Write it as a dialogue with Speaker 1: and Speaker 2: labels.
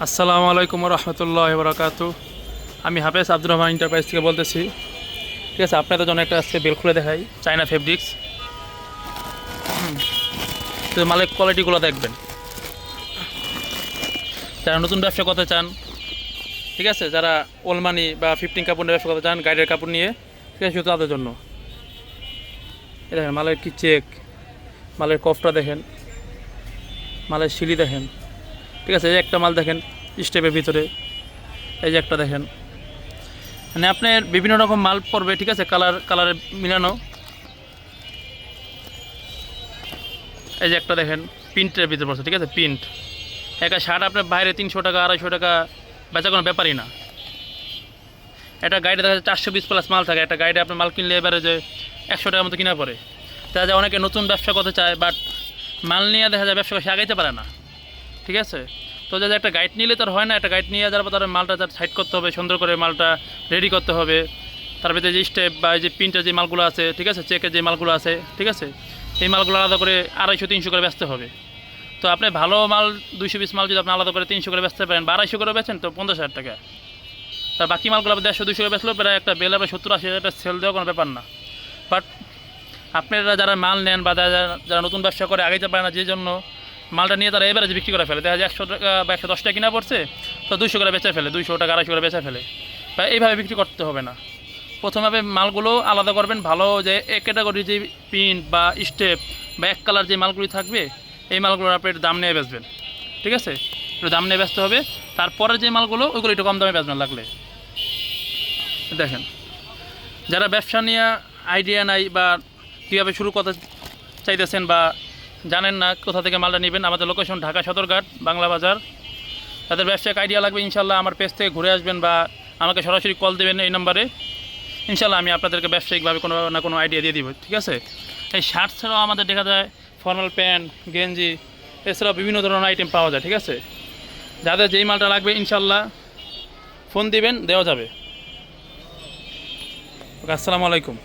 Speaker 1: আসসালামু আলাইকুম রহমতুল্লাহ বরকাতু। আমি হাফেজ আব্দুর রহমান এন্টারপ্রাইজ থেকে বলতেছি। ঠিক আছে, আপনাদের জন্য একটা আজকে বেল খুলে দেখাই, চায়না ফেব্রিক্স। তো মালের কোয়ালিটিগুলো দেখবেন, যারা নতুন ব্যবসা করতে চান, ঠিক আছে, যারা ওলমানি বা 15 কাপড় নিয়ে ব্যবসা করতে চান, গাইডের কাপড় নিয়ে, ঠিক আছে, শুধু তাদের জন্য। এই দেখেন মালের কি চেক, মালের কফটা দেখেন, মালের সিলি দেখেন। ঠিক আছে, এই একটা মাল দেখেন স্টেপের ভিতরে, এই যে একটা দেখেন, মানে আপনার বিভিন্ন রকম মাল পড়বে। ঠিক আছে, কালারে মিলানো। এই যে একটা দেখেন প্রিন্টের ভিতরে পড়ছে। ঠিক আছে, প্রিন্ট একটা শার্ট আপনার বাইরে 300 টাকা 250 টাকা বেচা কোনো ব্যাপারই না। একটা গাইডে দেখা যাচ্ছে 420 প্লাস মাল থাকে। একটা গাইডে আপনার মাল কিনলে এবারে যে 100 টাকার মতো কিনা পড়ে। দেখা যায় অনেকে নতুন ব্যবসা করতে চায়, বাট মাল নিয়ে দেখা যায় ব্যবসা সে আগাইতে পারে না। ঠিক আছে, তো যাদের একটা গাইড নিলে তার হয় না। একটা গাইড নিয়ে যাওয়ার পর তার মালটা তার সাইড করতে হবে, সুন্দর করে মালটা রেডি করতে হবে। তার ভিতরে যে স্টেপ বা যে প্রিন্টের যে মালগুলো আছে, ঠিক আছে, চেকের যে মালগুলো আছে, ঠিক আছে, এই মালগুলো আলাদা করে 250-300 করে বেচতে হবে। তো আপনি ভালো মাল 220 মাল যদি আপনি আলাদা করে 300 করে বেচতে পারেন বা 250 করে বেচেন, তো 50,000 টাকা। তার বাকি মালগুলো 150-200 করে বেচলেও প্রায় একটা বেল আপনার 70-80 হাজার টাকা সেল দেওয়া কোনো ব্যাপার না। বাট আপনারা যারা মাল নেন বা যারা নতুন ব্যবসা করে আগাইতে পারে না, যে জন্য মালটা নিয়ে তারা এবারে বিক্রি করে ফেলে। দেখা যায় 100 টাকা বা 110 টাকা কিনা পড়ছে, তো 200 করে বেচে ফেলে, 200 টাকা 250 করে বেচে ফেলে। বা এইভাবে বিক্রি করতে হবে না। প্রথমে মালগুলো আলাদা করবেন, ভালো যে এক ক্যাটাগরির যে প্রিন্ট বা স্টেপ বা এক কালার যে মালগুলি থাকবে, এই মালগুলো আপনি একটু দাম নিয়ে বেচবেন। ঠিক আছে, একটু দাম নিয়ে বেচতে হবে। তারপরে যে মালগুলো ওইগুলো একটু কম দামে বেচবেন লাগলে। দেখেন, যারা ব্যবসা নিয়ে আইডিয়া নাই বা কীভাবে শুরু করতে চাইতেছেন বা জানেন না কোথা থেকে মালটা নেবেন, আমাদের লোকেশন ঢাকা সদরঘাট বাংলা বাজার। তাদের ব্যবসায়িক আইডিয়া লাগবে, ইনশাল্লাহ আমার পেজ থেকে ঘুরে আসবেন বা আমাকে সরাসরি কল দেবেন এই নম্বরে। ইনশাল্লাহ আমি আপনাদেরকে ব্যবসায়িকভাবে কোনো না কোনো আইডিয়া দিয়ে দিব। ঠিক আছে, এই শার্ট ছাড়াও আমাদের দেখা যায় ফর্মাল প্যান্ট, গেঞ্জি, এছাড়াও বিভিন্ন ধরনের আইটেম পাওয়া যায়। ঠিক আছে, যাদের যেই মালটা লাগবে ইনশাল্লাহ ফোন দিবেন, দেওয়া যাবে। আসসালামু আলাইকুম।